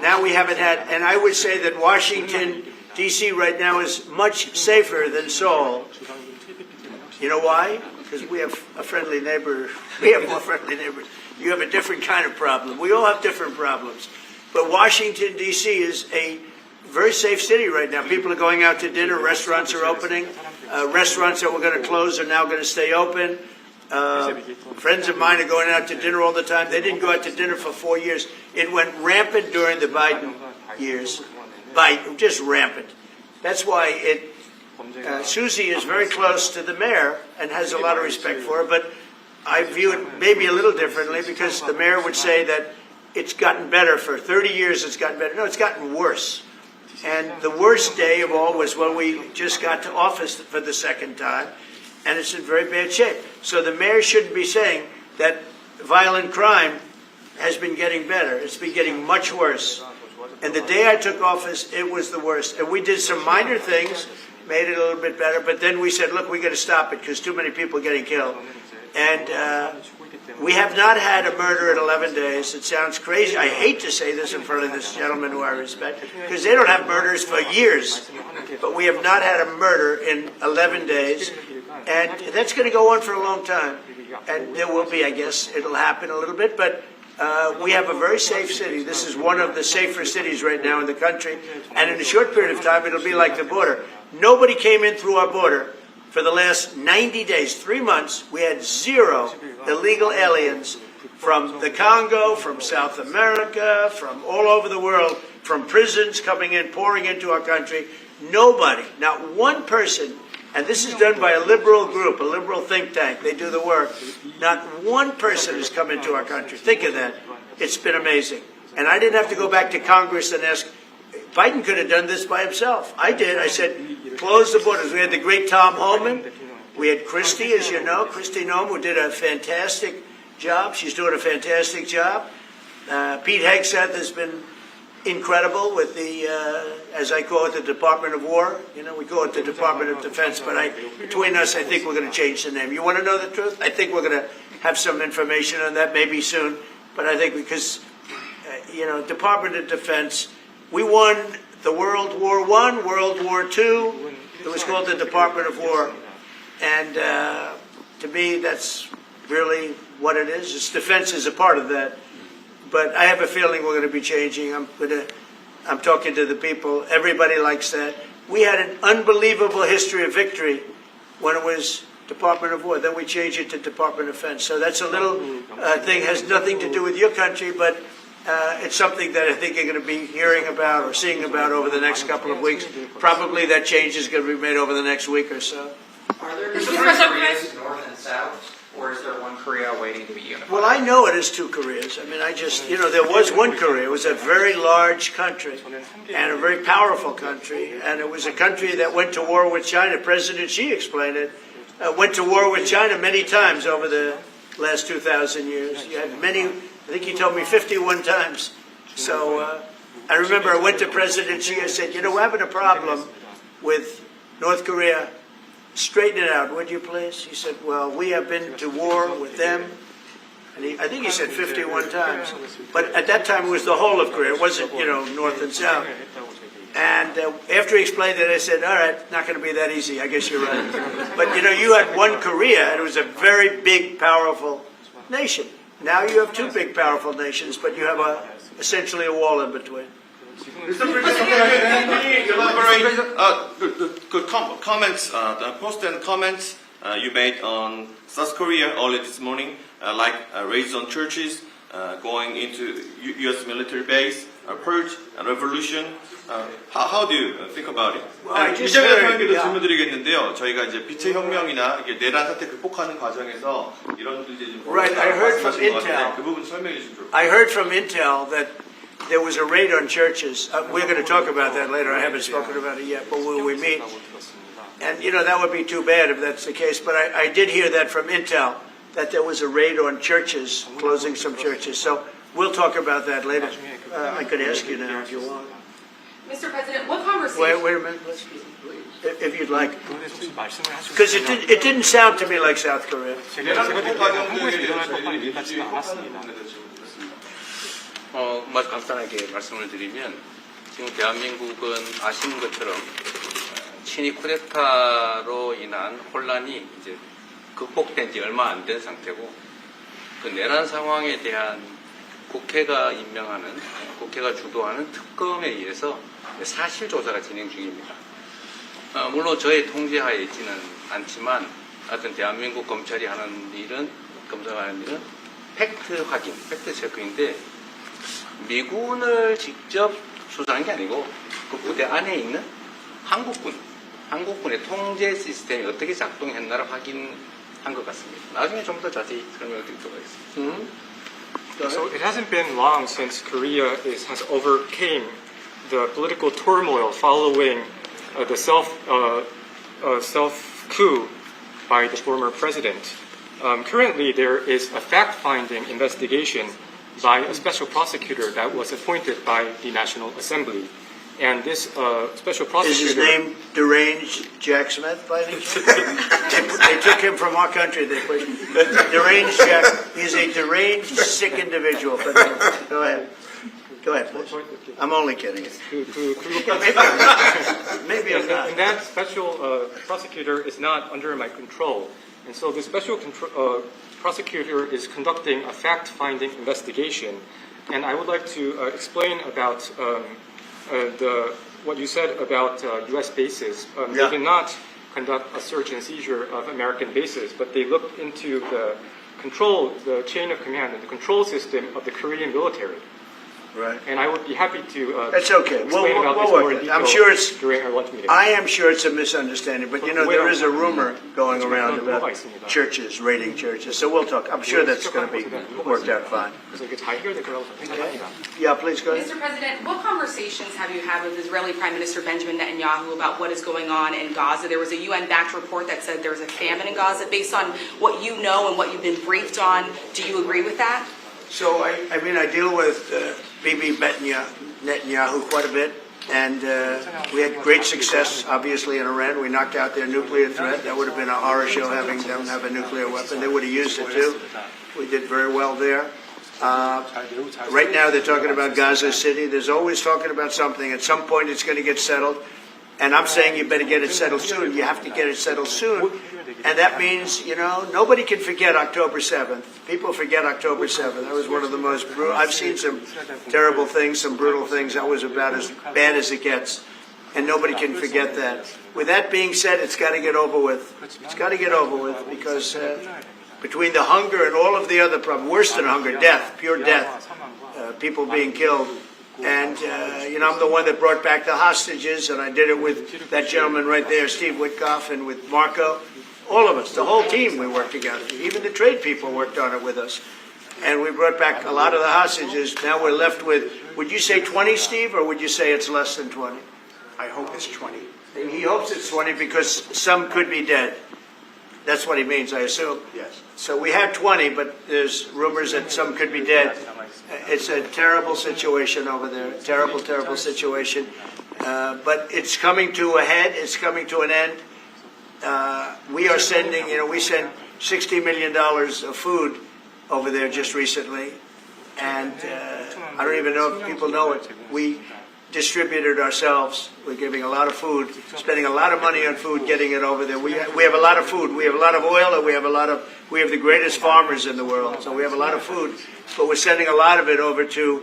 Now we haven't had, and I would say that Washington, D.C. right now is much safer than Seoul. You know why? Because we have a friendly neighbor. We have more friendly neighbors. You have a different kind of problem. We all have different problems. But Washington, D.C. is a very safe city right now. People are going out to dinner. Restaurants are opening. Restaurants that were going to close are now going to stay open. Friends of mine are going out to dinner all the time. They didn't go out to dinner for 4 years. It went rampant during the Biden years. Just rampant. That's why Susie is very close to the mayor and has a lot of respect for her, but I view it maybe a little differently because the mayor would say that it's gotten better for 30 years, it's gotten better. No, it's gotten worse. And the worst day of all was when we just got to office for the second time, and it's in very bad shape. So the mayor shouldn't be saying that violent crime has been getting better. It's been getting much worse. And the day I took office, it was the worst. And we did some minor things, made it a little bit better, but then we said, look, we got to stop it because too many people are getting killed. And we have not had a murder in 11 days. It sounds crazy. I hate to say this in front of this gentleman who I respect, because they don't have murders for years. But we have not had a murder in 11 days. And that's going to go on for a long time. And there will be, I guess, it'll happen a little bit, but we have a very safe city. This is one of the safer cities right now in the country. And in a short period of time, it'll be like the border. Nobody came in through our border for the last 90 days, 3 months. We had 0 illegal aliens from the Congo, from South America, from all over the world, from prisons coming in, pouring into our country. Nobody, not one person, and this is done by a liberal group, a liberal think tank. They do the work. Not one person has come into our country. Think of that. It's been amazing. And I didn't have to go back to Congress and ask. Biden could have done this by himself. I did. I said, close the borders. We had the great Tom Homan. We had Christie, as you know, Christie Noem, who did a fantastic job. She's doing a fantastic job. Pete Hegseth has been incredible with the, as I call it, the Department of War. You know, we call it the Department of Defense, but between us, I think we're going to change the name. You want to know the truth? I think we're going to have some information on that maybe soon, but I think because, Department of Defense, we won the World War I, World War II. It was called the Department of War. And to me, that's really what it is. Its defense is a part of that. But I have a feeling we're going to be changing. I'm talking to the people. Everybody likes that. We had an unbelievable history of victory when it was Department of War. Then we changed it to Department of Defense. So that's a little thing, has nothing to do with your country, but it's something that I think you're going to be hearing about or seeing about over the next couple of weeks. Probably that change is going to be made over the next week or so.
Are there two Koreas, North and South, or is there one Korea waiting to be unified?
Well, I know it is two Koreas. I mean, there was one Korea. It was a very large country and a very powerful country. And it was a country that went to war with China. President Xi explained it. Went to war with China many times over the last 2,000 years. You had many, I think he told me 51 times. So I remember I went to President Xi. I said, we're having a problem with North Korea. Straighten it out, would you please? He said, well, we have been to war with them. And I think he said 51 times. But at that time, it was the whole of Korea. It wasn't, North and South. And after he explained it, I said, all right, not going to be that easy. I guess you're right. But, you had one Korea, and it was a very big, powerful nation. Now you have two big, powerful nations, but you have essentially a wall in between.
Mr. President, can you elaborate good comments, the post and comments you made on South Korea early this morning, like raids on churches, going into U.S. military base, purge, revolution. How do you think about it?
I just
이재명
heard,
대통령께도
yeah.
질문드리겠는데요. 저희가 이제 빛의 혁명이나 이게 내란 사태 극복하는 과정에서 이런 이제 좀
Right, I heard from
말씀하신 것 같은데
Intel.
그 부분 설명해 주시면 좋을 것 같아요.
I heard from Intel that there was a raid on churches. We're going to talk about that later. I haven't spoken about it yet, but when we meet, and that would be too bad if that's the case. But I did hear that from Intel, that there was a raid on churches, closing some churches. So we'll talk about that later. I could ask you now if you want.
Mr. President, what conversation?
Wait a minute, if you'd like, because it didn't sound to me like South Korea.
내란 극복 과정들에 저희들이
간단하게 말씀을 드리면 지금 대한민국은 아시는 것처럼 친위 쿠데타로 인한 혼란이 이제 극복된 지 얼마 안 된 상태고 그 내란 상황에 대한 국회가 임명하는 국회가 주도하는 특검에 의해서 사실 조사가 진행 중입니다. 물론 저의 통제하에 있지는 않지만 하여튼 대한민국 검찰이 하는 일은 검사하는 일은 팩트 확인, 팩트 체크인데 미군을 직접 수사한 게 아니고 그 부대 안에 있는 한국군의 통제 시스템이 어떻게 작동했나를 확인한 것 같습니다. 나중에 좀 더 자세히 설명을 드리도록 하겠습니다.
So it hasn't been long since Korea has overcame the political turmoil following the self-coup by the former president. Currently, there is a fact-finding investigation by a special prosecutor that was appointed by the National Assembly. And this special prosecutor...
Is his name deranged Jack Smith by any chance? They took him from our country. They put deranged Jack. He's a deranged, sick individual. But go ahead. Go ahead, please. I'm only kidding. Maybe I'm not.
And that special prosecutor is not under my control. And so the special prosecutor is conducting a fact-finding investigation. And I would like to explain about what you said about U.S. bases. They did not conduct a search and seizure of American bases, but they looked into the chain of command and the control system of the Korean military.
Right.
And I would be happy to
That's okay.
explain about this
we'll
more in
work it.
detail
I'm sure it's.
during our lunch meeting.
I am sure it's a misunderstanding, but there is a rumor going around about churches raiding churches. So we'll talk. I'm sure that's going to be worked out fine. Yeah, please go ahead.
Mr. President, what conversations have you had with Israeli Prime Minister Benjamin Netanyahu about what is going on in Gaza? There was a UN-backed report that said there's a famine in Gaza. Based on what you know and what you've been briefed on, do you agree with that?
So, I deal with Bibi Netanyahu quite a bit, and we had great success, obviously, in Iran. We knocked out their nuclear threat. That would have been a horror show having them have a nuclear weapon. They would have used it, too. We did very well there. Right now, they're talking about Gaza City. There's always talking about something. At some point, it's going to get settled. And I'm saying you better get it settled soon. You have to get it settled soon. And that means, nobody can forget October 7th. People forget October 7th. That was one of the most brutal. I've seen some terrible things, some brutal things. That was about as bad as it gets. And nobody can forget that. With that being said, it's got to get over with. It's got to get over with because between the hunger and all of the other problems, worse than hunger, death, pure death, people being killed. And, I'm the one that brought back the hostages, and I did it with that gentleman right there, Steve Witkoff, and with Marco. All of us, the whole team, we worked together. Even the trade people worked on it with us. And we brought back a lot of the hostages. Now we're left with, would you say 20, Steve, or would you say it's less than 20?
I hope it's 20.
He hopes it's 20 because some could be dead. That's what he means, I assume.
Yes.
So we have 20, but there's rumors that some could be dead. It's a terrible situation over there. Terrible, terrible situation. But it's coming to a head. It's coming to an end. We are sending, we sent $60 million of food over there just recently. And I don't even know if people know it. We distributed ourselves. We're giving a lot of food, spending a lot of money on food, getting it over there. We have a lot of food. We have a lot of oil, and we have the greatest farmers in the world. So we have a lot of food, but we're sending a lot of it over to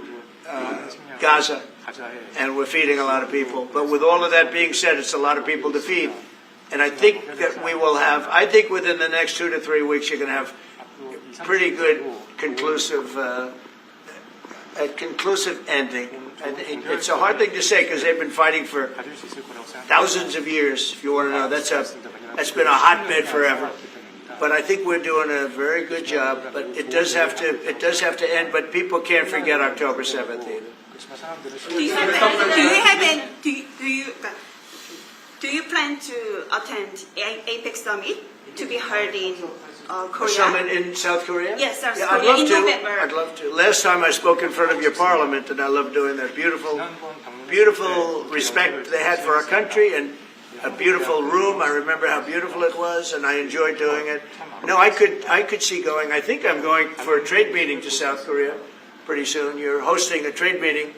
Gaza, and we're feeding a lot of people. But with all of that being said, it's a lot of people to feed. And I think that we will have, within the next 2 to 3 weeks, you're going to have pretty good, conclusive a conclusive ending. And it's a hard thing to say because they've been fighting for
가질 수 있을 거라고 생각합니다.
thousands of years. If you want to know, that's been a hotbed forever. But I think we're doing a very good job. But it does have to end. But people can't forget October 7th either.
Do you plan to attend APEC summit to be held in
A
Korea?
summit in South Korea?
Yes, South
Yeah, I'd
Korea
love
in
to.
November.
I'd love to. Last time I spoke in front of your parliament, and I love doing that. Beautiful respect they had for our country, and a beautiful room. I remember how beautiful it was, and I enjoyed doing it. No, I could see going. I think I'm going for a trade meeting to South Korea pretty soon. You're hosting a trade meeting,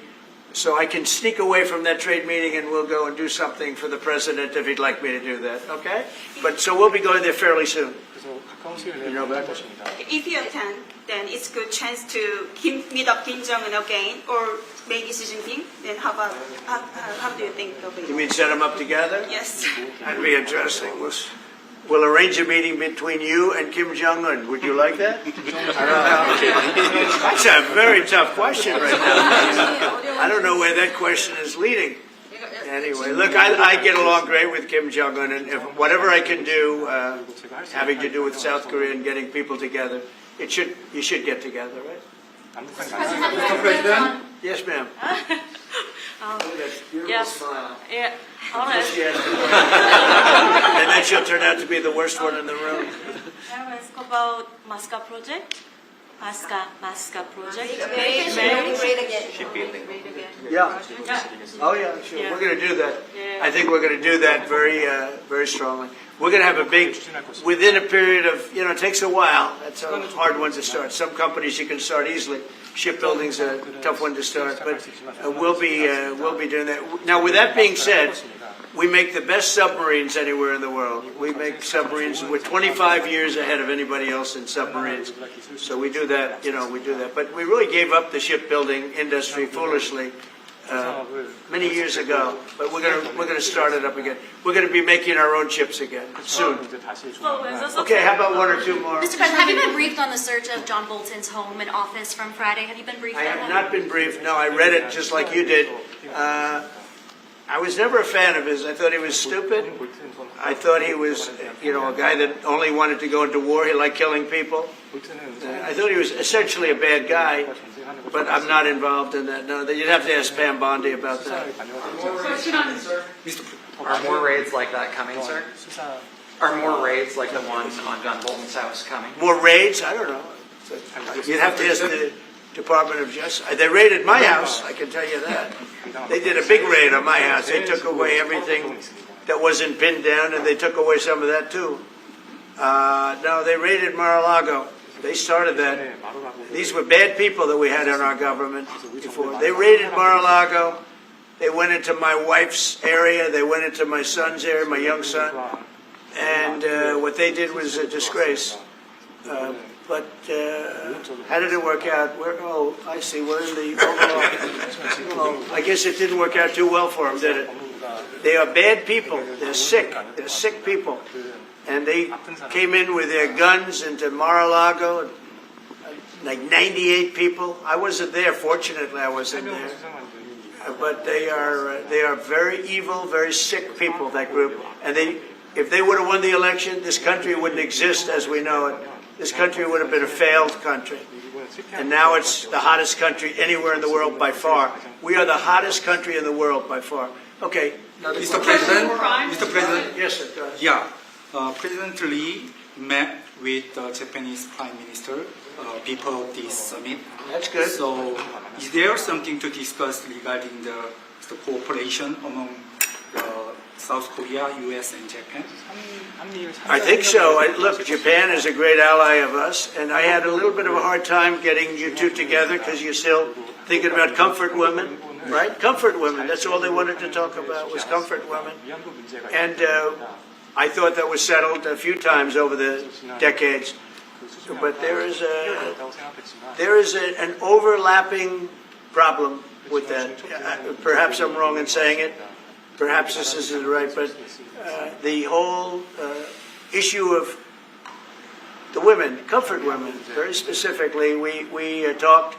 so I can sneak away from that trade meeting, and we'll go and do something for the president if he'd like me to do that. Okay? But so we'll be going there fairly soon.
그래서 가까운 시일 내에 할 것입니다.
If you attend, then it's good chance to meet up Kim Jong-un again, or maybe Xi Jinping. Then how do you think of it?
You mean set them up together?
Yes.
That'd be interesting. We'll arrange a meeting between you and Kim Jong-un. Would you like that? That's a very tough question right now. I don't know where that question is leading. Anyway, look, I get along great with Kim Jong-un, and if whatever I can do having to do with South Korea and getting people together, you should get together, right?
Mr. President?
Yes, ma'am. Beautiful
Yes.
smile.
Yeah. All right.
And then she'll turn out to be the worst one in the room.
Can I ask about Masca project? Masca project.
Great again.
Yeah. Oh, yeah, sure.
Yeah.
We're going to do that.
Yeah.
I think we're going to do that very strongly. We're going to have a big, within a period of, it takes a while. That's a hard one to start. Some companies you can start easily. Shipbuilding's a tough one to start, but we'll be doing that. Now, with that being said, we make the best submarines anywhere in the world. We make submarines. We're 25 years ahead of anybody else in submarines. So we do that, we do that. But we really gave up the shipbuilding industry foolishly many years ago. But we're gonna start it up again. We're gonna be making our own ships again soon. Okay, how about one or two more?
Mr. President, have you been briefed on the search of John Bolton's home and office from Friday? Have you been briefed
I
on
have
that?
not been briefed. No, I read it just like you did. I was never a fan of his. I thought he was stupid. I thought he was, a guy that only wanted to go into war. He liked killing people. I thought he was essentially a bad guy, but I'm not involved in that. No, you'd have to ask Pam Bondi about that.
Are more raids like that coming, sir? Are more raids like the one on John Bolton's house coming?
More raids? I don't know. You'd have to ask the Department of Justice. They raided my house, I can tell you that. They did a big raid on my house. They took away everything that wasn't pinned down, and they took away some of that too. No, they raided Mar-a-Lago. They started that. These were bad people that we had in our government before. They raided Mar-a-Lago. They went into my wife's area. They went into my son's area, my young son. And what they did was a disgrace. But how did it work out? I see. We're in the overall. I guess it didn't work out too well for them, did it? They are bad people. They're sick. They're sick people. And they came in with their guns into Mar-a-Lago, like 98 people. I wasn't there. Fortunately, I wasn't there. But they are very evil, very sick people, that group. And if they would have won the election, this country wouldn't exist as we know it. This country would have been a failed country. And now it's the hottest country anywhere in the world by far. We are the hottest country in the world by far. Okay.
Mr. President?
Yes, sir. Go ahead.
Yeah. President Lee met with the Japanese Prime Minister before this summit.
That's good.
So, is there something to discuss regarding the cooperation among South Korea, U.S., and Japan?
I think so. Look, Japan is a great ally of us, and I had a little bit of a hard time getting you two together because you're still thinking about comfort women, right? Comfort women. That's all they wanted to talk about was comfort women. And I thought that was settled a few times over the decades. But there is an overlapping problem with that. Perhaps I'm wrong in saying it. Perhaps this isn't right, but the whole issue of the women, comfort women, very specifically, we talked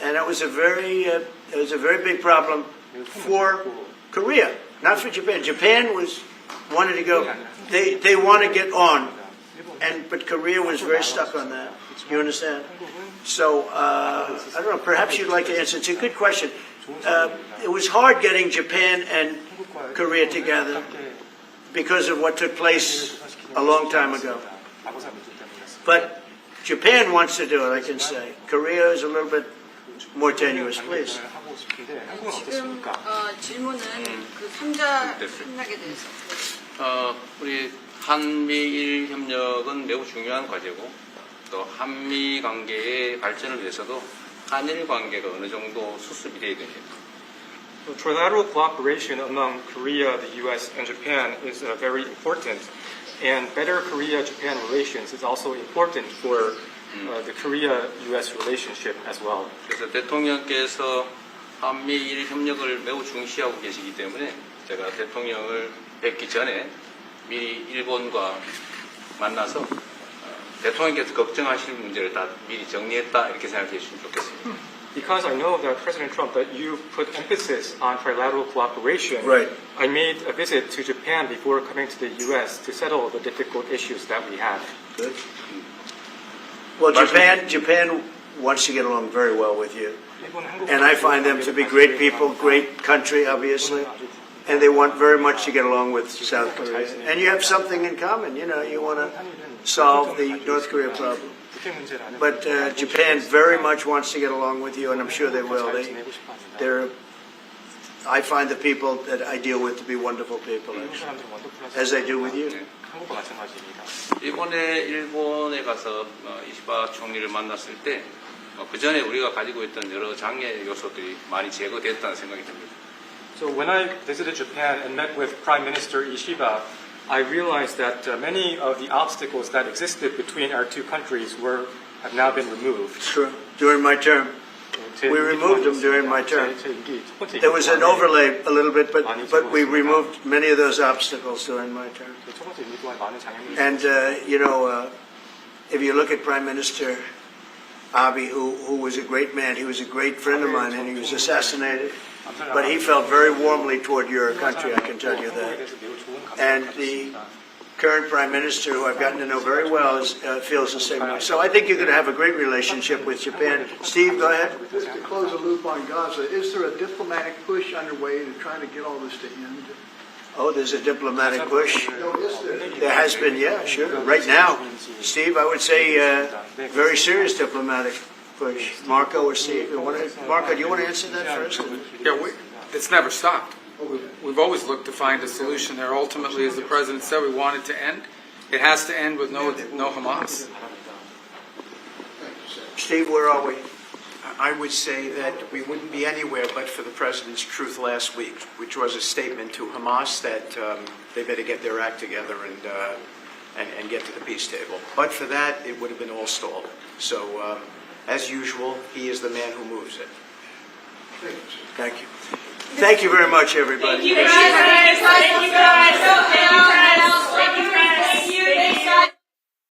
and it was a very big problem for Korea, not for Japan. Japan wanted to go. They want to get on, but Korea was very stuck on that. You understand? So I don't know. Perhaps you'd like to answer. It's a good question. It was hard getting Japan and Korea together because of what took place a long time ago. But Japan wants to do it, I can say. Korea is a little bit more tenuous, please.
지금 질문은 그 3자 협력에 대해서.
우리 한미일 협력은 매우 중요한 과제고 또 한미 관계의 발전을 위해서도 한일 관계가 어느 정도 수습이 돼야 됩니다.
Trilateral cooperation among Korea, the U.S., and Japan is very important, and better Korea-Japan relations is also important for the Korea-U.S. relationship as well.
그래서 대통령께서 한미일 협력을 매우 중시하고 계시기 때문에 제가 대통령을 뵙기 전에 미리 일본과 만나서 대통령께서 걱정하실 문제를 다 미리 정리했다 이렇게 생각해 주시면 좋겠습니다.
Because I know that President Trump, that you put emphasis on trilateral cooperation,
Right.
I made a visit to Japan before coming to the U.S. to settle the difficult issues that we have.
Good. Well, Japan wants to get along very well with you. And I find them to be great people, great country, obviously. And they want very much to get along with South Korea. And you have something in common. You know, you want to solve the North Korea problem. But Japan very much wants to get along with you, and I'm sure they will. I find the people that I deal with to be wonderful people, actually, as I do with you.
이번에 일본에 가서 이시바 총리를 만났을 때 그 전에 우리가 가지고 있던 여러 장애 요소들이 많이 제거됐다는 생각이 듭니다.
So when I visited Japan and met with Prime Minister Ishiba, I realized that many of the obstacles that existed between our two countries have now been removed.
Sure. During my term. We removed them during my term. There was an overlay a little bit, but we removed many of those obstacles during my term. And, if you look at Prime Minister Abe, who was a great man, he was a great friend of mine, and he was assassinated. But he felt very warmly toward your country, I can tell you that. And the current Prime Minister, who I've gotten to know very well, feels the same way. So I think you're going to have a great relationship with Japan. Steve, go ahead.
Just to close the loop on Gaza, is there a diplomatic push underway to try to get all this to end?
Oh, there's a diplomatic push.
No, is there?
There has been, yeah, sure. Right now, Steve, I would say very serious diplomatic push. Marco or Steve? Marco, do you want to answer that first?
Yeah, it's never stopped. We've always looked to find a solution there. Ultimately, as the President said, we want it to end. It has to end with no Hamas.
Steve, where are we?
I would say that we wouldn't be anywhere but for the President's truth last week, which was a statement to Hamas that they better get their act together and get to the peace table. But for that, it would have been all stalled. So, as usual, he is the man who moves it.
Thank you. Thank you very much, everybody.
Thank you, guys. Thank you, guys.